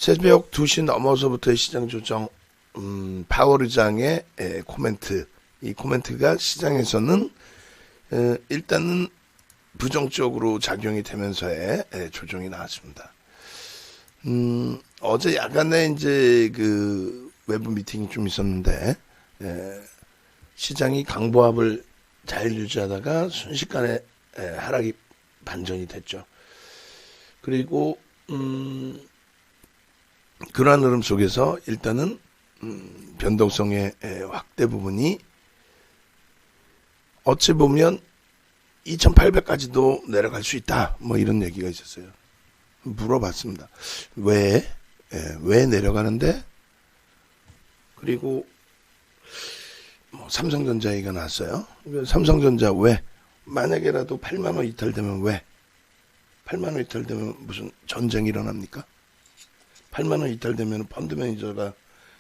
새벽 2시 넘어서부터의 시장 조정, 파월 의장의 코멘트. 이 코멘트가 시장에서는 일단은 부정적으로 작용이 되면서의 조정이 나왔습니다. 어제 야간에 이제 그 외부 미팅이 좀 있었는데 시장이 강보합을 잘 유지하다가 순식간에 하락이 반전이 됐죠. 그리고 그러한 흐름 속에서 일단은 변동성의 확대 부분이 어찌 보면 2800까지도 내려갈 수 있다. 뭐 이런 얘기가 있었어요. 물어봤습니다. 왜 내려가는데? 그리고 뭐 삼성전자 얘기가 나왔어요. 삼성전자 왜? 만약에라도 8만원 이탈되면 왜? 8만원 이탈되면 무슨 전쟁이 일어납니까? 8만원 이탈되면 펀드 매니저가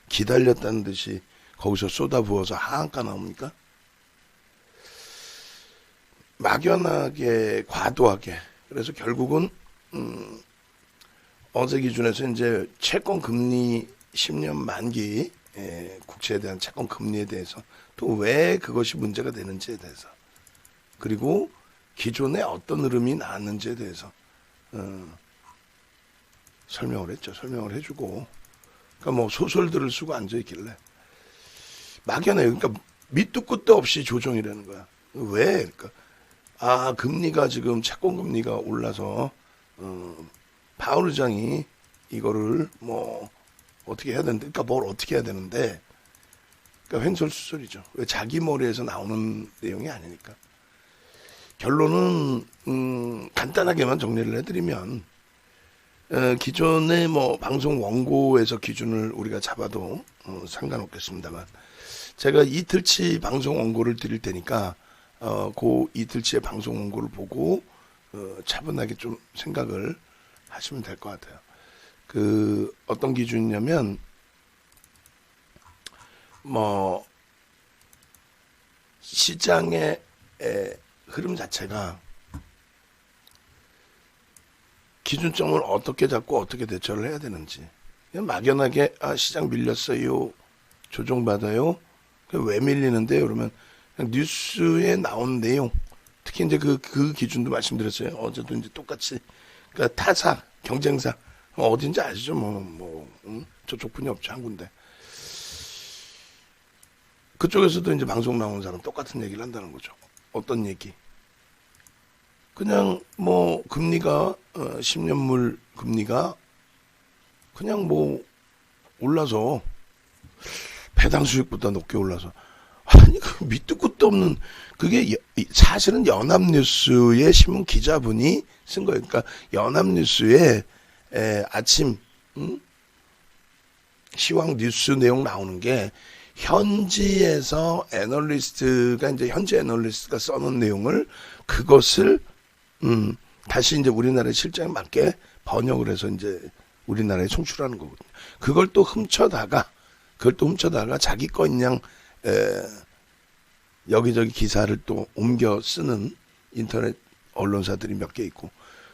기다렸다는 듯이 거기서 쏟아부어서 하한가 나옵니까? 막연하게 과도하게. 그래서 결국은 어제 기준에서 이제 채권 금리 10년 만기 국채에 대한 채권 금리에 대해서 또 왜 그것이 문제가 되는지에 대해서, 그리고 기존에 어떤 흐름이 나왔는지에 대해서 설명을 했죠. 설명을 해주고, 그러니까 뭐 소설들을 쓰고 앉아있길래 막연해요. 그러니까 밑도 끝도 없이 조정이라는 거야. 왜? 그러니까 금리가 지금 채권 금리가 올라서 파월 의장이 이거를 뭐 어떻게 해야 되는데, 그러니까 뭘 어떻게 해야 되는데, 그러니까 횡설수설이죠. 왜 자기 머리에서 나오는 내용이 아니니까. 결론은 간단하게만 정리를 해드리면 기존의 뭐 방송 원고에서 기준을 우리가 잡아도 상관없겠습니다만, 제가 이틀치 방송 원고를 드릴 테니까 그 이틀치의 방송 원고를 보고 차분하게 좀 생각을 하시면 될 것 같아요. 그 어떤 기준이냐면 뭐 시장의 흐름 자체가 기준점을 어떻게 잡고 어떻게 대처를 해야 되는지, 그냥 막연하게 시장 밀렸어요, 조정받아요, 왜 밀리는데요? 그러면 그냥 뉴스에 나온 내용, 특히 이제 그 기준도 말씀드렸어요. 어제도 이제 똑같이. 그러니까 타사, 경쟁사 어딘지 아시죠? 저쪽 분이 없죠, 한 군데. 그쪽에서도 이제 방송 나오는 사람 똑같은 얘기를 한다는 거죠. 어떤 얘기? 그냥 뭐 금리가 10년물 금리가 그냥 뭐 올라서 배당 수익보다 높게 올라서, 아니 그 밑도 끝도 없는, 그게 사실은 연합뉴스의 신문 기자분이 쓴 거예요. 그러니까 연합뉴스에 아침 시황 뉴스 내용 나오는 게 현지에서 애널리스트가 이제 현지 애널리스트가 써놓은 내용을, 그것을 다시 이제 우리나라의 실정에 맞게 번역을 해서 이제 우리나라에 송출하는 거거든요. 그걸 또 훔쳐다가 자기 건 양 여기저기 기사를 또 옮겨 쓰는 인터넷 언론사들이 몇 개 있고,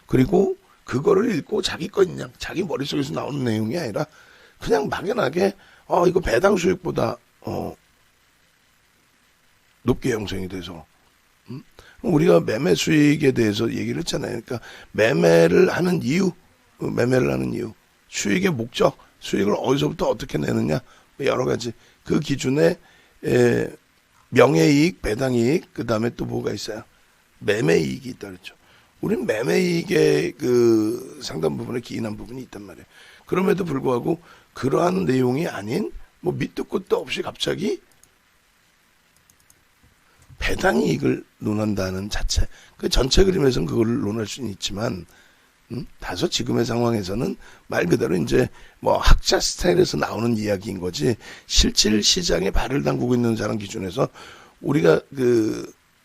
그리고 그거를 읽고 자기 건 양 자기 머릿속에서 나오는 내용이 아니라 그냥 막연하게 이거 배당 수익보다 높게 형성이 돼서 우리가 매매 수익에 대해서 얘기를 했잖아요. 그러니까 매매를 하는 이유, 수익의 목적, 수익을 어디서부터 어떻게 내느냐, 여러 가지 그 기준에 명예이익, 배당이익, 그 다음에 또 뭐가 있어요? 매매이익이 있다 그랬죠. 우리는 매매이익의 그 상당 부분에 기인한 부분이 있단 말이에요. 그럼에도 불구하고 그러한 내용이 아닌 뭐 밑도 끝도 없이 갑자기 배당이익을 논한다는 자체, 그 전체 그림에서는 그걸 논할 수는 있지만 다소 지금의 상황에서는 말 그대로 이제 뭐 학자 스타일에서 나오는 이야기인 거지, 실질 시장에 발을 담그고 있는 사람 기준에서 우리가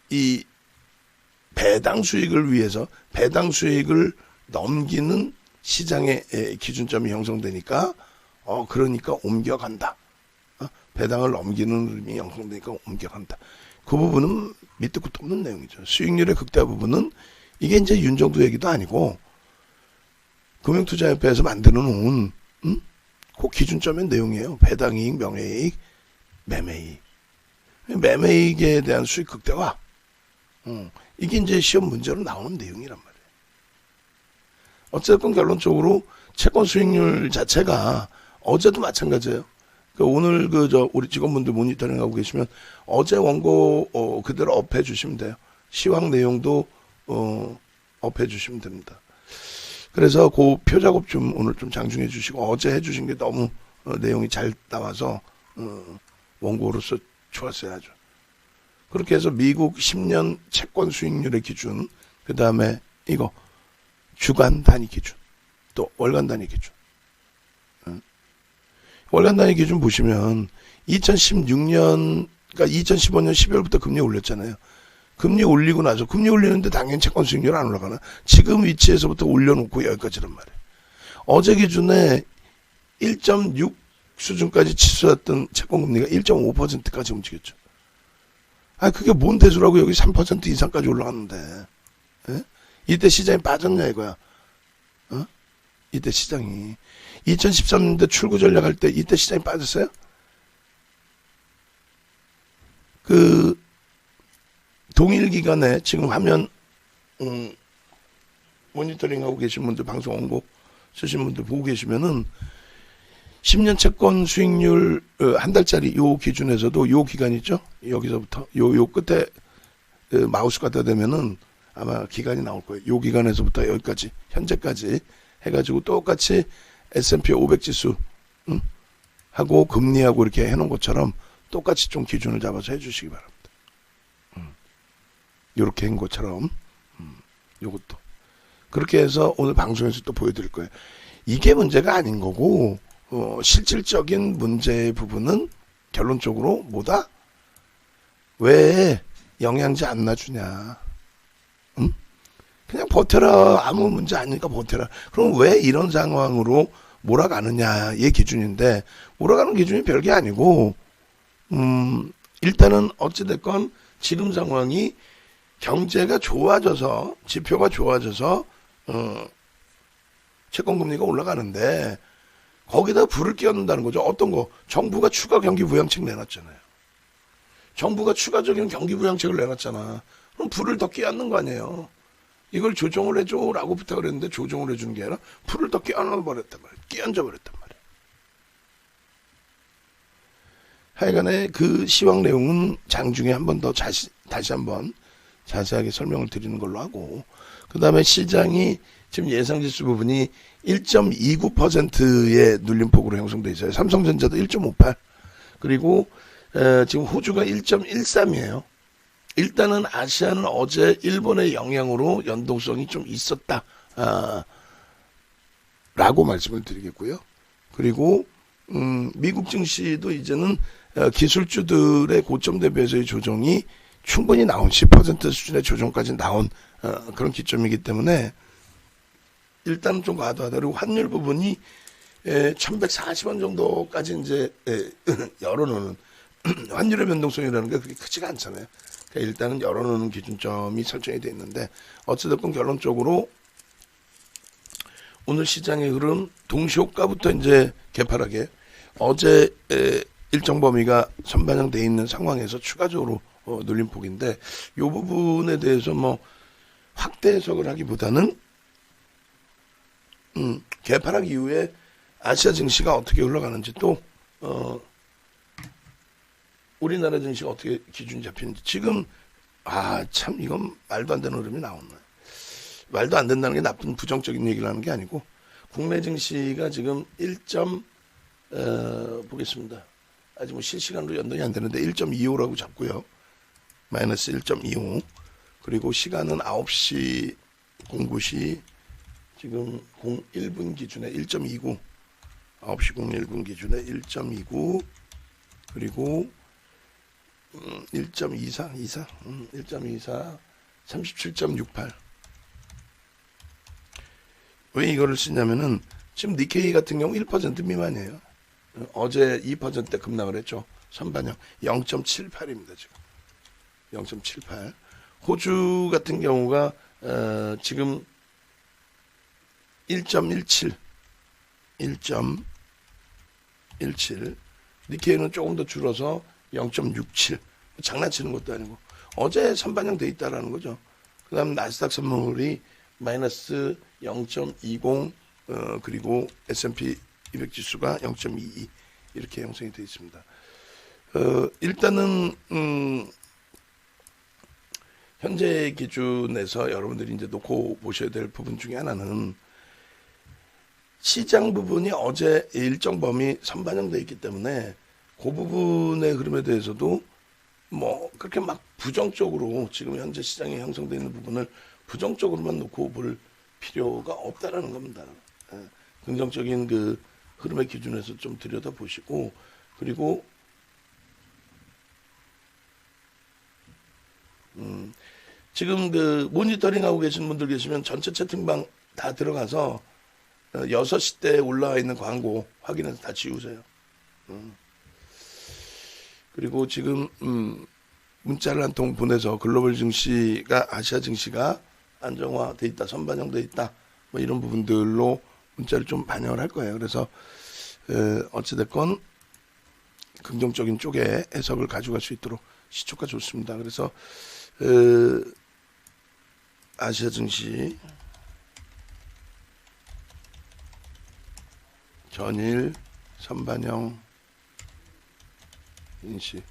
이 배당 수익을 위해서 배당 수익을 넘기는 시장의 기준점이 형성되니까 그러니까 옮겨간다. 배당을 넘기는 흐름이 형성되니까 옮겨간다. 그 부분은 밑도 끝도 없는 내용이죠. 수익률의 극대화 부분은 이게 이제 윤정도 얘기도 아니고 금융투자협회에서 만들어 놓은 그 기준점의 내용이에요. 배당이익, 명예이익, 매매이익. 매매이익에 대한 수익 극대화. 이게 이제 시험 문제로 나오는 내용이란 말이에요. 어쨌든 결론적으로 채권 수익률 자체가 어제도 마찬가지예요. 오늘 우리 직원분들 모니터링 하고 계시면 어제 원고 그대로 업해 주시면 돼요. 시황 내용도 업해 주시면 됩니다. 그래서 그 표 작업 좀 오늘 좀 장중해 주시고, 어제 해 주신 게 너무 내용이 잘 나와서 원고로서 좋았어요. 아주. 그렇게 해서 미국 10년 채권 수익률의 기준, 그 다음에 이거 주간 단위 기준, 또 월간 단위 기준. 월간 단위 기준 보시면 2016년, 그러니까 2015년 12월부터 금리 올렸잖아요. 금리 올리고 나서, 금리 올리는데 당연히 채권 수익률 안 올라가나? 지금 위치에서부터 올려놓고 여기까지란 말이에요. 어제 기준에 1.6 수준까지 치솟았던 채권금리가 1.5%까지 움직였죠. 그게 뭔 대수라고 여기 3% 이상까지 올라갔는데. 예? 이때 시장이 빠졌냐 이거야. 이때 시장이. 2013년대 출구 전략할 때 이때 시장이 빠졌어요? 동일 기간에 지금 화면 모니터링 하고 계신 분들, 방송 원고 쓰신 분들 보고 계시면은 10년 채권 수익률 한 달짜리 요 기준에서도 요 기간 있죠? 여기서부터 요 끝에 마우스 갖다 대면은 아마 기간이 나올 거예요. 요 기간에서부터 여기까지 현재까지 해가지고 똑같이 S&P 500 지수 하고 금리하고 이렇게 해놓은 것처럼 똑같이 좀 기준을 잡아서 해주시기 바랍니다. 요렇게 한 것처럼 요것도 그렇게 해서 오늘 방송에서 또 보여드릴 거예요. 이게 문제가 아닌 거고, 실질적인 문제의 부분은 결론적으로 뭐다? 왜 영양제 안 놔주냐? 그냥 버텨라. 아무 문제 아니니까 버텨라. 그럼 왜 이런 상황으로 몰아가느냐의 기준인데, 몰아가는 기준이 별게 아니고, 일단은 어찌됐건 지금 상황이 경제가 좋아져서, 지표가 좋아져서 채권금리가 올라가는데 거기다 불을 끼얹는다는 거죠. 어떤 거? 정부가 추가 경기부양책 내놨잖아요. 정부가 추가적인 경기부양책을 내놨잖아. 그럼 불을 더 끼얹는 거 아니에요. 이걸 조정을 해줘라고 부탁을 했는데 조정을 해주는 게 아니라 불을 더 끼얹어버렸단 말이에요. 끼얹어버렸단 말이에요. 하여간에 그 시황 내용은 장중에 한 번 더 다시 한번 자세하게 설명을 드리는 걸로 하고, 그 다음에 시장이 지금 예상지수 부분이 1.29%의 눌림폭으로 형성돼 있어요. 삼성전자도 1.58, 그리고 지금 호주가 1.13이에요. 일단은 아시아는 어제 일본의 영향으로 연동성이 좀 있었다 라고 말씀을 드리겠고요. 그리고 미국 증시도 이제는 기술주들의 고점 대비해서의 조정이 충분히 나온 10% 수준의 조정까지 나온 그런 기점이기 때문에 일단은 좀 과도하다. 그리고 환율 부분이 1140원 정도까지 이제 열어놓는 환율의 변동성이라는 게 그렇게 크지가 않잖아요. 그러니까 일단은 열어놓는 기준점이 설정이 돼 있는데, 어찌됐건 결론적으로 오늘 시장의 흐름 동시효과부터 이제 개파하게 어제 일정 범위가 선반영돼 있는 상황에서 추가적으로 눌림폭인데, 이 부분에 대해서 뭐 확대 해석을 하기보다는 개파락 이후에 아시아 증시가 어떻게 흘러가는지, 또 우리나라 증시가 어떻게 기준이 잡히는지. 지금 참 이건 말도 안 되는 흐름이 나오네. 말도 안 된다는 게 나쁜 부정적인 얘기를 하는 게 아니고, 국내 증시가 지금 보겠습니다. 아직 뭐 실시간으로 연동이 안 되는데 1.25라고 잡고요. 마이너스 1.25. 그리고 시간은 9시 09시 지금 01분 기준에 1.29. 9시 01분 기준에 1.29. 그리고 1.24 37.68. 왜 이거를 쓰냐면은 지금 니케이 같은 경우 1% 미만이에요. 어제 2%대 급락을 했죠. 선반영 0.78입니다. 지금 0.78. 호주 같은 경우가 지금 1.17 0.17. 니케이는 조금 더 줄어서 0.67. 장난치는 것도 아니고 어제 선반영돼 있다라는 거죠. 그다음 나스닥 선물이 마이너스 0.20 그리고 S&P 200 지수가 0.22 이렇게 형성이 되어 있습니다. 일단은 현재 기준에서 여러분들이 이제 놓고 보셔야 될 부분 중에 하나는 시장 부분이 어제 일정 범위 선반영되어 있기 때문에 그 부분의 흐름에 대해서도 뭐 그렇게 막 부정적으로 지금 현재 시장에 형성되어 있는 부분을 부정적으로만 놓고 볼 필요가 없다라는 겁니다. 긍정적인 그 흐름의 기준에서 좀 들여다보시고, 그리고 지금 그 모니터링 하고 계신 분들 계시면 전체 채팅방 다 들어가서 6시 때 올라와 있는 광고 확인해서 다 지우세요. 그리고 지금 문자를 한 통 보내서 글로벌 증시가, 아시아 증시가 안정화돼 있다, 선반영돼 있다, 뭐 이런 부분들로 문자를 좀 반영을 할 거예요. 그래서 어찌됐건 긍정적인 쪽에 해석을 가져갈 수 있도록 시초가 좋습니다. 그래서 아시아 증시 전일 선반영 인식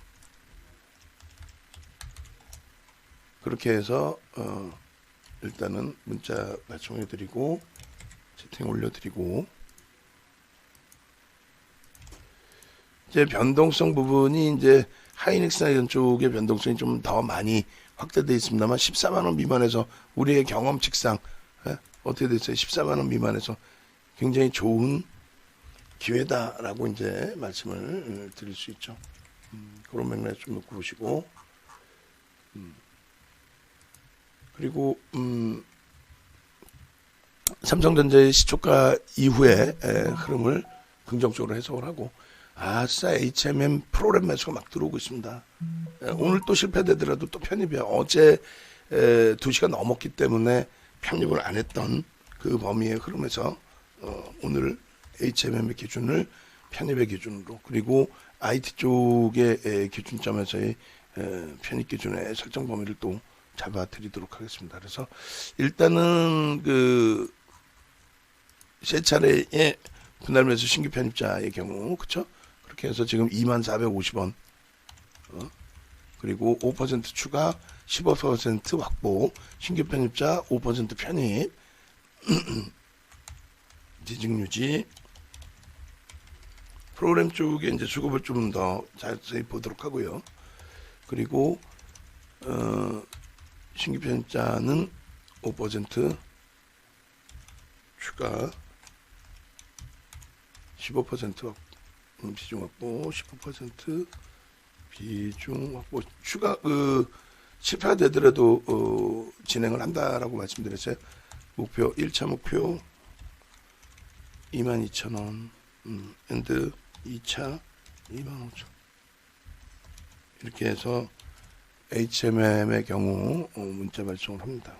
그렇게 해서 일단은 문자 발송해 드리고 채팅 올려 드리고, 이제 변동성 부분이 이제 하이닉스나 이런 쪽의 변동성이 좀 더 많이 확대되어 있습니다만 14만 원 미만에서 우리의 경험칙상 어떻게 됐어요? 14만 원 미만에서 굉장히 좋은 기회다라고 이제 말씀을 드릴 수 있죠. 그런 맥락에 좀 놓고 보시고, 그리고 삼성전자의 시초가 이후에 흐름을 긍정적으로 해석을 하고, 아싸 HMM 프로그램 매수가 막 들어오고 있습니다. 오늘 또 실패되더라도 또 편입이야. 어제 2시간 넘었기 때문에 편입을 안 했던 그 범위의 흐름에서 오늘 HMM의 기준을 편입의 기준으로, 그리고 IT 쪽의 기준점에서의 편입 기준의 설정 범위를 또 잡아드리도록 하겠습니다. 그래서 일단은 그 세 차례의 분할 매수 신규 편입자의 경우, 그쵸? 그렇게 해서 지금 2450원, 그리고 5% 추가, 15% 확보, 신규 편입자 5% 편입, 지직 유지. 프로그램 쪽에 이제 수급을 좀 더 자세히 보도록 하고요. 그리고 신규 편입자는 5% 추가, 15% 비중 확보, 15% 비중 확보, 추가 실패가 되더라도 진행을 한다라고 말씀드렸어요. 목표 1차 목표 22,000원, 엔드 2차 25,000원. 이렇게 해서 HMM의 경우 문자 발송을 합니다.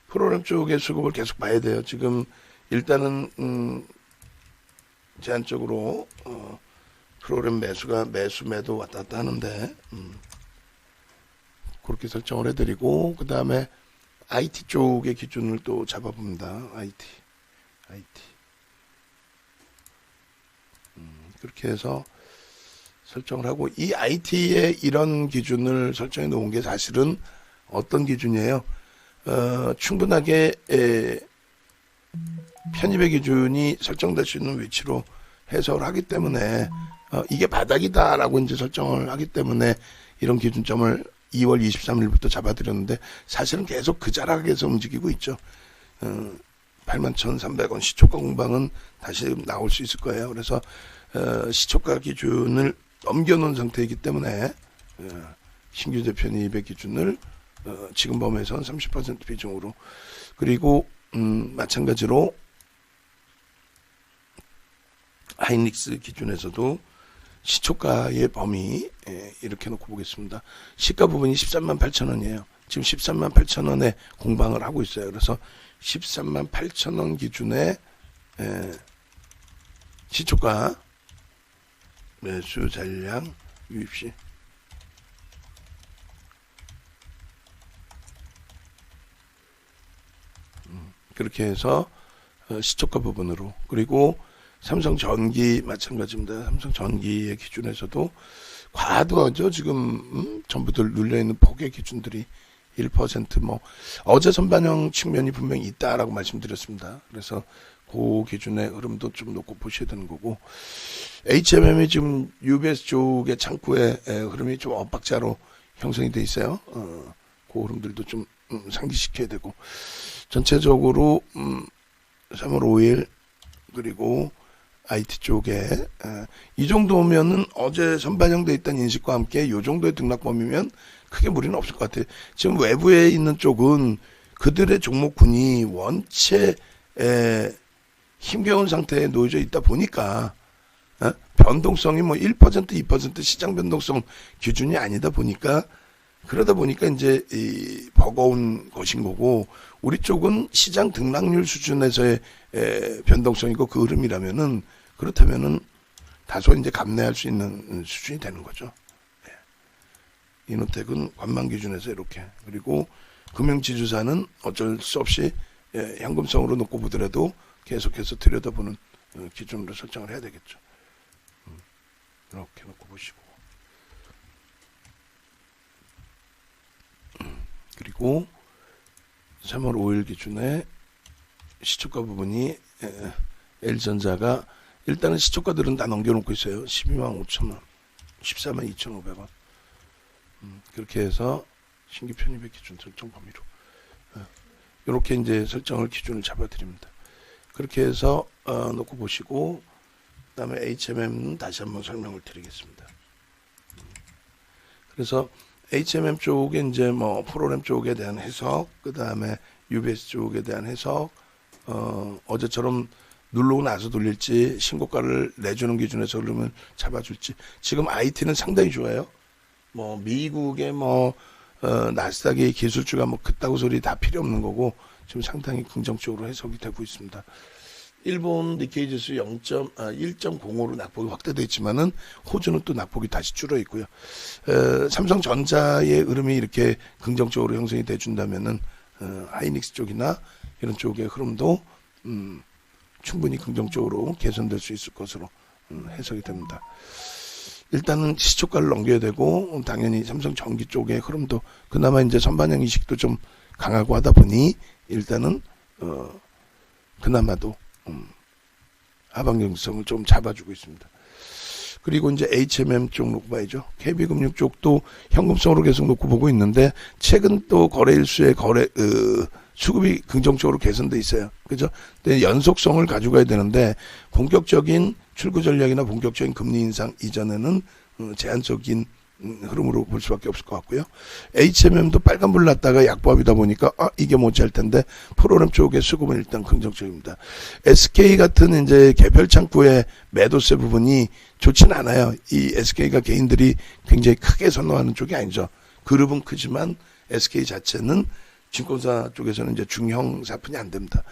프로그램 쪽의 수급을 계속 봐야 돼요. 지금 일단은 제한적으로 프로그램 매수가 매도 왔다 갔다 하는데 그렇게 설정을 해드리고, 그 다음에 IT 쪽의 기준을 또 잡아봅니다. IT 그렇게 해서 설정을 하고, 이 IT의 이런 기준을 설정해 놓은 게 사실은 어떤 기준이에요? 충분하게 편입의 기준이 설정될 수 있는 위치로 해석을 하기 때문에 이게 바닥이다라고 이제 설정을 하기 때문에 이런 기준점을 2월 23일부터 잡아드렸는데, 사실은 계속 그 자락에서 움직이고 있죠. 81,300원 시초가 공방은 다시 나올 수 있을 거예요. 그래서 시초가 기준을 넘겨놓은 상태이기 때문에 신규 대편입의 기준을 지금 범위에서는 30% 비중으로, 그리고 마찬가지로 하이닉스 기준에서도 시초가의 범위 이렇게 놓고 보겠습니다. 시가 부분이 138,000원이에요. 지금 138,000원에 공방을 하고 있어요. 그래서 138,000원 기준에 시초가 매수 잔량 유입시 그렇게 해서 시초가 부분으로, 그리고 삼성전기 마찬가지입니다. 삼성전기의 기준에서도 과도하죠. 지금 전부들 눌려있는 폭의 기준들이 1% 뭐 어제 선반영 측면이 분명히 있다라고 말씀드렸습니다. 그래서 그 기준의 흐름도 좀 놓고 보셔야 되는 거고, HMM이 지금 UBS 쪽의 창구의 흐름이 좀 엇박자로 형성이 돼 있어요. 그 흐름들도 좀 상기시켜야 되고, 전체적으로 3월 5일 그리고 IT 쪽에 이 정도면은 어제 선반영돼 있던 인식과 함께 이 정도의 등락범위면 크게 무리는 없을 것 같아요. 지금 외부에 있는 쪽은 그들의 종목군이 원체 힘겨운 상태에 놓여져 있다 보니까 변동성이 뭐 1%, 2% 시장 변동성 기준이 아니다 보니까, 그러다 보니까 이제 이 버거운 것인 거고, 우리 쪽은 시장 등락률 수준에서의 변동성이고 그 흐름이라면은, 그렇다면은 다소 이제 감내할 수 있는 수준이 되는 거죠. 이노텍은 관망 기준에서 이렇게, 그리고 금융지주사는 어쩔 수 없이 현금성으로 놓고 보더라도 계속해서 들여다보는 기준으로 설정을 해야 되겠죠. 이렇게 놓고 보시고, 그리고 3월 5일 기준에 시초가 부분이 L전자가 일단은 시초가들은 다 넘겨놓고 있어요. 12만 5천원, 14만 2,500원. 그렇게 해서 신규 편입의 기준 설정 범위로 이렇게 이제 설정을 기준을 잡아드립니다. 그렇게 해서 놓고 보시고, 그다음에 HMM은 다시 한번 설명을 드리겠습니다. 그래서 HMM 쪽에 이제 뭐 프로그램 쪽에 대한 해석, 그다음에 UBS 쪽에 대한 해석, 어제처럼 누르고 나서 돌릴지 신고가를 내주는 기준에서 흐름을 잡아줄지. 지금 IT는 상당히 좋아요. 뭐 미국의 뭐 나스닥의 기술주가 뭐 그따구 소리 다 필요 없는 거고, 지금 상당히 긍정적으로 해석이 되고 있습니다. 일본 니케이 지수 1.05로 낙폭이 확대되어 있지만은 호주는 또 낙폭이 다시 줄어 있고요. 삼성전자의 흐름이 이렇게 긍정적으로 형성이 돼 준다면은 하이닉스 쪽이나 이런 쪽의 흐름도 충분히 긍정적으로 개선될 수 있을 것으로 해석이 됩니다. 일단은 시초가를 넘겨야 되고, 당연히 삼성전기 쪽의 흐름도 그나마 이제 선반영 이식도 좀 강하고 하다 보니 일단은 그나마도 하방경성을 좀 잡아주고 있습니다. 그리고 이제 HMM 쪽 놓고 봐야죠. KB금융 쪽도 현금성으로 계속 놓고 보고 있는데, 최근 또 거래일수의 수급이 긍정적으로 개선돼 있어요. 그죠? 근데 연속성을 가져가야 되는데, 본격적인 출구 전략이나 본격적인 금리 인상 이전에는 제한적인 흐름으로 볼 수밖에 없을 것 같고요. HMM도 빨간불 났다가 약보합이다 보니까 이게 못할 텐데, 프로그램 쪽의 수급은 일단 긍정적입니다. SK 같은 이제 개별 창구의 매도세 부분이 좋진 않아요. 이 SK가 개인들이 굉장히 크게 선호하는 쪽이 아니죠. 그룹은 크지만 SK 자체는 증권사 쪽에서는 이제 중형 사푼이 안 됩니다.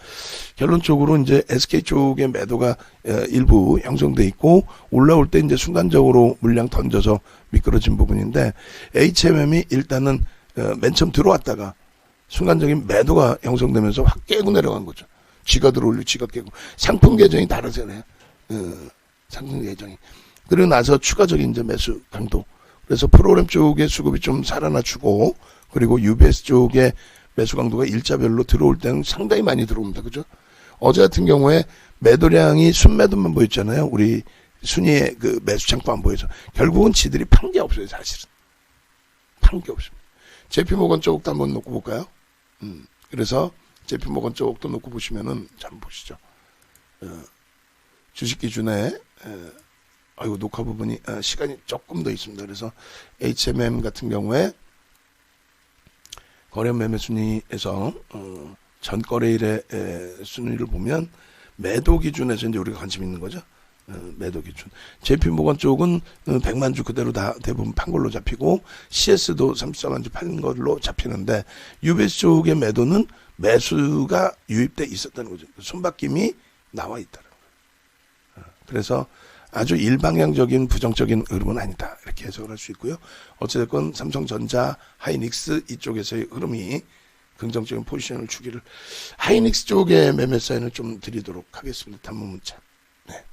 결론적으로 이제 SK 쪽의 매도가 일부 형성돼 있고, 올라올 때 이제 순간적으로 물량 던져서 미끄러진 부분인데, HMM이 일단은 맨 처음 들어왔다가 순간적인 매도가 형성되면서 확 깨고 내려간 거죠. 쥐가 들어올리고 쥐가 깨고, 상품 계정이 다르잖아요. 상품 계정이. 그리고 나서 추가적인 이제 매수 강도. 그래서 프로그램 쪽의 수급이 좀 살아나주고, 그리고 UBS 쪽의 매수 강도가 일자별로 들어올 때는 상당히 많이 들어옵니다. 그죠? 어제 같은 경우에 매도량이 순매도만 보였잖아요. 우리 순위의 그 매수 창구 안 보여서. 결국은 지들이 판 게 없어요, 사실은. 판 게 없습니다. JP모건 쪽도 한번 놓고 볼까요? 그래서 JP모건 쪽도 놓고 보시면은, 잘 보시죠. 주식 기준에, 아이고, 녹화 부분이, 시간이 조금 더 있습니다. 그래서 HMM 같은 경우에 거래 매매 순위에서 전 거래일의 순위를 보면 매도 기준에서 이제 우리가 관심 있는 거죠. 매도 기준. JP모건 쪽은 100만 주 그대로 다 대부분 판 걸로 잡히고, CS도 34만 주 판 걸로 잡히는데, UBS 쪽의 매도는 매수가 유입돼 있었다는 거죠. 손바뀜이 나와 있다는 거예요. 그래서 아주 일방향적인 부정적인 흐름은 아니다. 이렇게 해석을 할 수 있고요. 어찌됐건 삼성전자, 하이닉스 이쪽에서의 흐름이 긍정적인 포지션을 주기를, 하이닉스 쪽의 매매 사인을 좀 드리도록 하겠습니다. 단문 문자. 네.